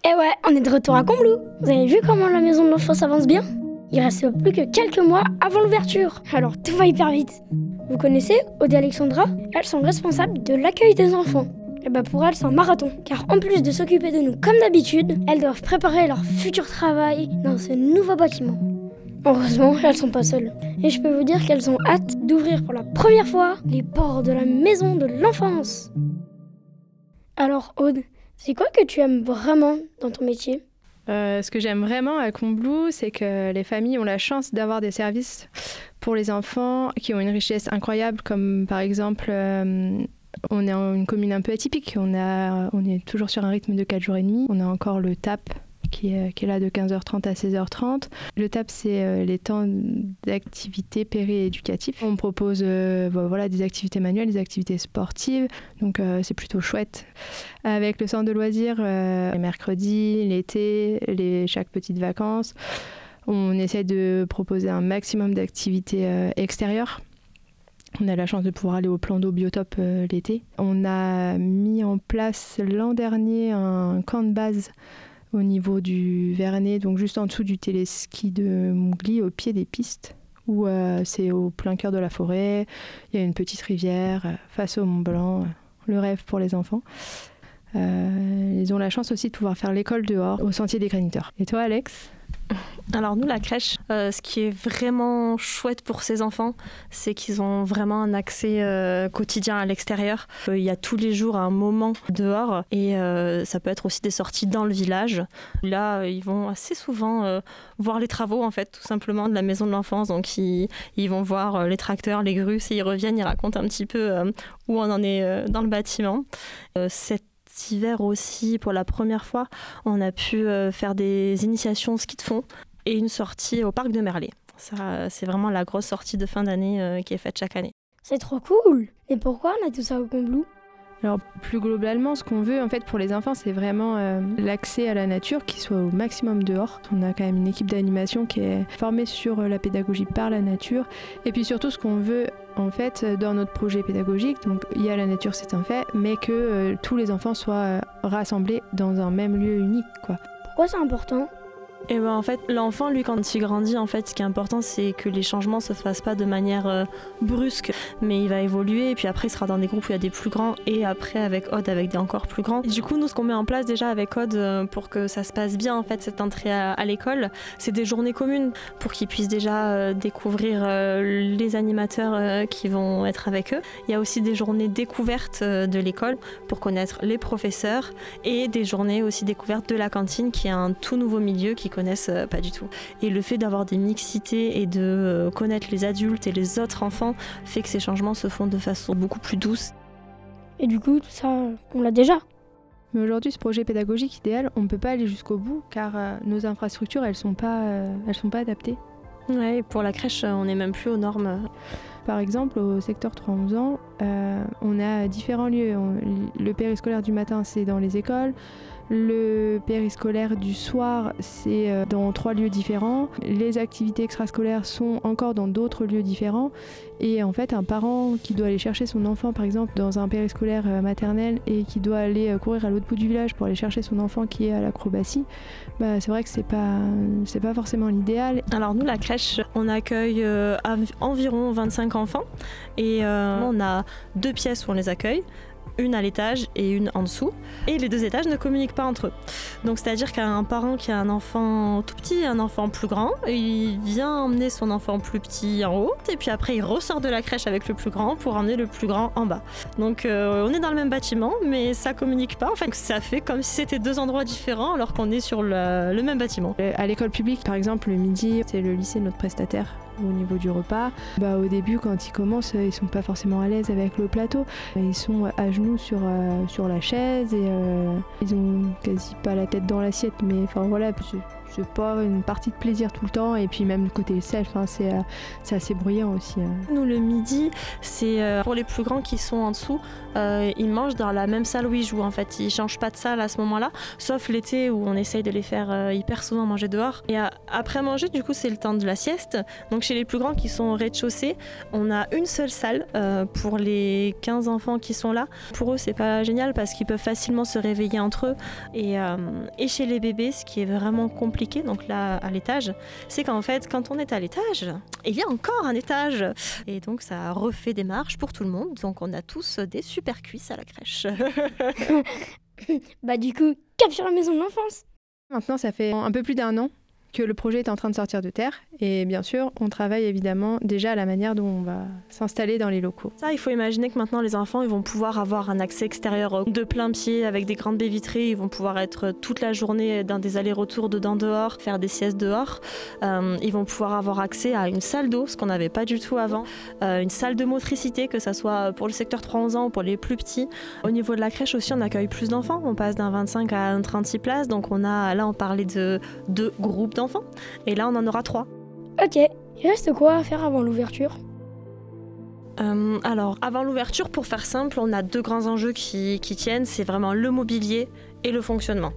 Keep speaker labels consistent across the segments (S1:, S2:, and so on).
S1: Et ouais, on est de retour à Combloux. Vous avez vu comment la maison de l'enfance avance bien? Il reste plus que quelques mois avant l'ouverture, alors tout va hyper vite. Vous connaissez Aude et Alexandra? Elles sont responsables de l'accueil des enfants. Et bah pour elles, c'est un marathon, car en plus de s'occuper de nous comme d'habitude, elles doivent préparer leur futur travail dans ce nouveau bâtiment. Heureusement, elles sont pas seules. Et je peux vous dire qu'elles ont hâte d'ouvrir pour la première fois les portes de la maison de l'enfance. Alors Aude, c'est quoi que tu aimes vraiment dans ton métier?
S2: Ce que j'aime vraiment à Combloux, c'est que les familles ont la chance d'avoir des services pour les enfants qui ont une richesse incroyable, comme par exemple, on est en une commune un peu atypique. On est toujours sur un rythme de 4 jours et demi. On a encore le TAP qui est là de 15h30 à 16h30. Le TAP, c'est les temps d'activité péri-éducatif. On propose des activités manuelles, des activités sportives, donc c'est plutôt chouette. Avec le centre de loisirs, les mercredis, l'été, chaque petite vacances, on essaie de proposer un maximum d'activités extérieures. On a la chance de pouvoir aller au plan d'eau Biotop l'été. On a mis en place l'an dernier un camp de base au niveau du Vernet, donc juste en dessous du téléski de Mougli, au pied des pistes, où c'est au plein cœur de la forêt. Il y a une petite rivière face au Mont Blanc, le rêve pour les enfants. Ils ont la chance aussi de pouvoir faire l'école dehors, au sentier des graniteurs. Et toi, Alex ?
S3: Alors nous, la crèche, ce qui est vraiment chouette pour ces enfants, c'est qu'ils ont vraiment un accès quotidien à l'extérieur. Il y a tous les jours un moment dehors et ça peut être aussi des sorties dans le village. Là, ils vont assez souvent voir les travaux, en fait, tout simplement, de la maison de l'enfance. Donc ils vont voir les tracteurs, les grues. S'ils reviennent, ils racontent un petit peu où on en est dans le bâtiment. Cet hiver aussi, pour la première fois, on a pu faire des initiations ski de fond et une sortie au parc de Merlet. Ça, c'est vraiment la grosse sortie de fin d'année qui est faite chaque année.
S1: C'est trop cool! Et pourquoi on a tout ça au Combloux?
S2: Alors plus globalement, ce qu'on veut en fait pour les enfants, c'est vraiment l'accès à la nature, qui soit au maximum dehors. On a quand même une équipe d'animation qui est formée sur la pédagogie par la nature. Et puis surtout, ce qu'on veut en fait dans notre projet pédagogique, donc il y a la nature, c'est un fait, mais que tous les enfants soient rassemblés dans un même lieu unique, quoi.
S1: Pourquoi c'est important?
S3: Et ben en fait, l'enfant, lui, quand il grandit, en fait, ce qui est important, c'est que les changements se fassent pas de manière brusque, mais il va évoluer, et puis après, il sera dans des groupes où il y a des plus grands, et après, avec Aude, avec des encore plus grands. Et du coup, nous, ce qu'on met en place déjà avec Aude, pour que ça se passe bien, en fait, cette entrée à l'école, c'est des journées communes, pour qu'ils puissent déjà découvrir les animateurs qui vont être avec eux. Il y a aussi des journées découvertes de l'école, pour connaître les professeurs, et des journées aussi découvertes de la cantine, qui est un tout nouveau milieu qui connaissent pas du tout. Et le fait d'avoir des mixités et de connaître les adultes et les autres enfants fait que ces changements se font de façon beaucoup plus douce.
S1: Et du coup, tout ça, on l'a déjà.
S2: Mais aujourd'hui, ce projet pédagogique idéal, on ne peut pas aller jusqu'au bout car nos infrastructures, elles sont pas adaptées.
S3: Ouais, pour la crèche, on n'est même plus aux normes.
S2: Par exemple, au secteur 3-11 ans, on a différents lieux. Le périscolaire du matin, c'est dans les écoles. Le périscolaire du soir, c'est dans 3 lieux différents. Les activités extrascolaires sont encore dans d'autres lieux différents. Et en fait, un parent qui doit aller chercher son enfant, par exemple, dans un périscolaire maternel et qui doit aller courir à l'autre bout du village pour aller chercher son enfant qui est à l'acrobatie, c'est vrai que c'est pas forcément l'idéal.
S3: Alors nous, la crèche, on accueille environ 25 enfants et on a 2 pièces où on les accueille. Une à l'étage et une en dessous. Et les 2 étages ne communiquent pas entre eux. Donc c'est-à-dire qu'un parent qui a un enfant tout petit et un enfant plus grand, il vient emmener son enfant plus petit en haut, et puis après il ressort de la crèche avec le plus grand pour emmener le plus grand en bas. Donc on est dans le même bâtiment, mais ça communique pas. Enfin, ça fait comme si c'était 2 endroits différents alors qu'on est sur le même bâtiment.
S2: À l'école publique, par exemple, le midi, c'est le lycée notre prestataire. Au niveau du repas, au début, quand ils commencent, ils sont pas forcément à l'aise avec le plateau. Ils sont à genoux sur la chaise et ils ont quasi pas la tête dans l'assiette, mais enfin voilà, c'est pas une partie de plaisir tout le temps. Et puis même le côté self, c'est assez bruyant aussi.
S3: Nous, le midi, c'est pour les plus grands qui sont en dessous, ils mangent dans la même salle où ils jouent. En fait, ils changent pas de salle à ce moment-là, sauf l'été où on essaye de les faire hyper souvent manger dehors. Et après manger, du coup, c'est le temps de la sieste. Donc chez les plus grands qui sont au rez-de-chaussée, on a une seule salle pour les 15 enfants qui sont là. Pour eux, c'est pas génial parce qu'ils peuvent facilement se réveiller entre eux. Et chez les bébés, ce qui est vraiment compliqué, donc là à l'étage, c'est qu'en fait, quand on est à l'étage, il y a encore un étage. Et donc ça refait des marches pour tout le monde. Donc on a tous des super cuisses à la crèche.
S1: Bah du coup, cap sur la maison de l'enfance.
S2: Maintenant, ça fait un peu plus d'1 an que le projet est en train de sortir de terre. Et bien sûr, on travaille évidemment déjà à la manière dont on va s'installer dans les locaux.
S3: Ça, il faut imaginer que maintenant, les enfants ils vont pouvoir avoir un accès extérieur de plein pied avec des grandes baies vitrées. Ils vont pouvoir être toute la journée dans des allers-retours dedans-dehors, faire des siestes dehors. Ils vont pouvoir avoir accès à une salle d'eau, ce qu'on n'avait pas du tout avant. Une salle de motricité, que ce soit pour le secteur 3-11 ans ou pour les plus petits. Au niveau de la crèche aussi, on accueille plus d'enfants. On passe d'un 25 à 36 places. Donc là, on parlait de 2 groupes d'enfants. Et là, on en aura 3.
S1: Ok, il reste quoi à faire avant l'ouverture ?
S3: Alors, avant l'ouverture, pour faire simple, on a 2 grands enjeux qui tiennent. C'est vraiment le mobilier et le fonctionnement.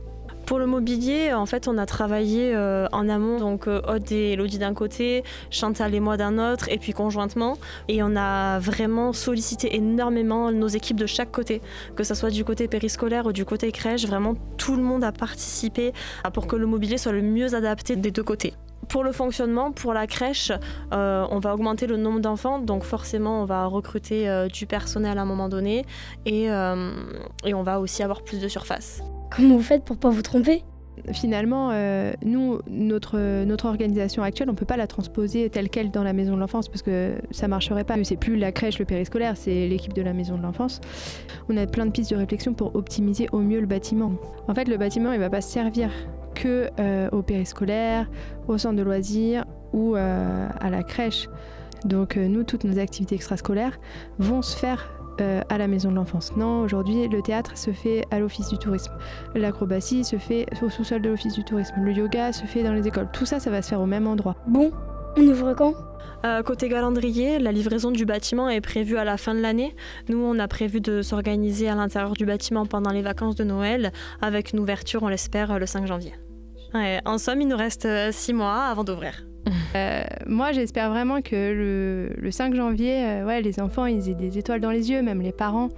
S3: Pour le mobilier, en fait, on a travaillé en amont, donc Aude et Elodie d'un côté, Chantal et moi d'un autre, et puis conjointement. Et on a vraiment sollicité énormément nos équipes de chaque côté, que ce soit du côté périscolaire ou du côté crèche. Vraiment, tout le monde a participé pour que le mobilier soit le mieux adapté des 2 côtés. Pour le fonctionnement, pour la crèche, on va augmenter le nombre d'enfants, donc forcément on va recruter du personnel à un moment donné et on va aussi avoir plus de surface.
S1: Comment vous faites pour pas vous tromper ?
S2: Finalement, nous, notre organisation actuelle, on ne peut pas la transposer telle quelle dans la maison de l'enfance parce que ça ne marcherait pas. C'est plus la crèche, le périscolaire, c'est l'équipe de la maison de l'enfance. On a plein de pistes de réflexion pour optimiser au mieux le bâtiment. En fait, le bâtiment, il ne va pas servir que au périscolaire, au centre de loisirs ou à la crèche. Donc nous, toutes nos activités extrascolaires vont se faire à la maison de l'enfance. Non, aujourd'hui, le théâtre se fait à l'office du tourisme. L'acrobatie se fait au sous-sol de l'office du tourisme. Le yoga se fait dans les écoles. Tout ça, ça va se faire au même endroit.
S1: Bon, on ouvre quand ?
S3: Côté calendrier, la livraison du bâtiment est prévue à la fin de l'année. Nous, on a prévu de s'organiser à l'intérieur du bâtiment pendant les vacances de Noël, avec une ouverture, on l'espère, le 5 janvier. Ouais, en somme, il nous reste 6 mois avant d'ouvrir.
S2: Moi, j'espère vraiment que le 5 janvier, les enfants, ils aient des étoiles dans les yeux, même les parents,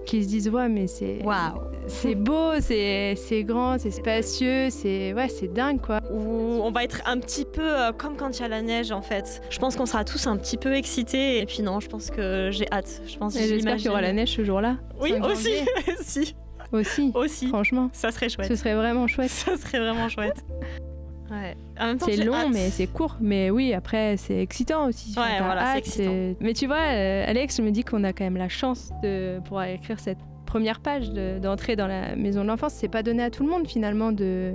S2: qui se disent « Ouais, mais c'est beau, c'est grand, c'est spacieux, c'est dingue, quoi. »
S3: Où on va être un petit peu comme quand il y a la neige, en fait. Je pense qu'on sera tous un petit peu excités. Et puis non, je pense que j'ai hâte.
S2: J'espère qu'il y aura la neige ce jour-là.
S3: Oui, aussi. Si.
S2: Aussi, franchement.
S3: Ça serait chouette.
S2: Ce serait vraiment chouette.
S3: Ça serait vraiment chouette. Ouais. En même temps,
S2: c'est long,
S3: hâte.
S2: mais c'est court. Mais oui, après, c'est excitant aussi.
S3: Ouais, voilà, c'est excitant.
S2: Mais tu vois, Alex me dit qu'on a quand même la chance de pouvoir écrire cette première page, d'entrer dans la maison de l'enfance. C'est pas donné à tout le monde, finalement, de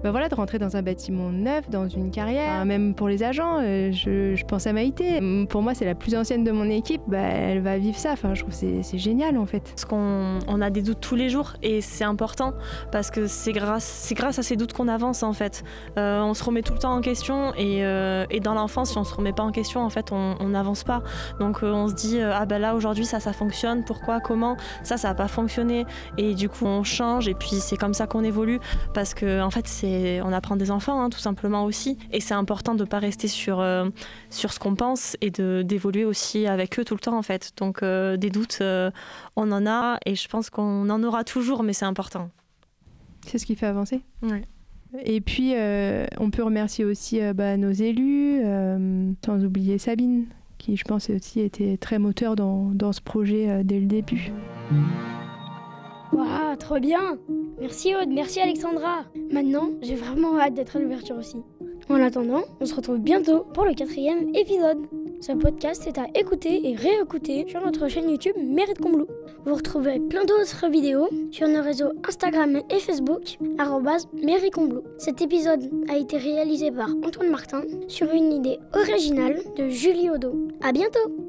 S2: rentrer dans un bâtiment neuf, dans une carrière. Même pour les agents, je pense à Maïté. Pour moi, c'est la plus ancienne de mon équipe. Elle va vivre ça. Enfin, je trouve que c'est génial, en fait.
S3: Parce qu'on a des doutes tous les jours et c'est important parce que c'est grâce à ces doutes qu'on avance, en fait. On se remet tout le temps en question et dans l'enfance, si on se remet pas en question, en fait, on n'avance pas. Donc, on se dit, là, aujourd'hui, ça fonctionne. Pourquoi ? Comment ? Ça va pas fonctionner. Et du coup, on change et puis c'est comme ça qu'on évolue parce que, en fait, on apprend des enfants, tout simplement aussi. Et c'est important de ne pas rester sur ce qu'on pense et d'évoluer aussi avec eux tout le temps, en fait. Donc, des doutes, on en a et je pense qu'on en aura toujours, mais c'est important.
S2: C'est ce qui fait avancer.
S3: Ouais.
S2: Et puis, on peut remercier aussi nos élus, sans oublier Sabine, qui, je pense, aussi était très moteur dans ce projet dès le début.
S1: Waouh, trop bien! Merci Aude, merci Alexandra. Maintenant, j'ai vraiment hâte d'être à l'ouverture aussi. En attendant, on se retrouve bientôt pour le 4e épisode. Ce podcast est à écouter et réécouter sur notre chaîne YouTube Mérite Combloux. Vous retrouverez plein d'autres vidéos sur nos réseaux Instagram et Facebook, @Mérite Combloux. Cet épisode a été réalisé par Antoine Martin sur une idée originale de Julie Odo. À bientôt!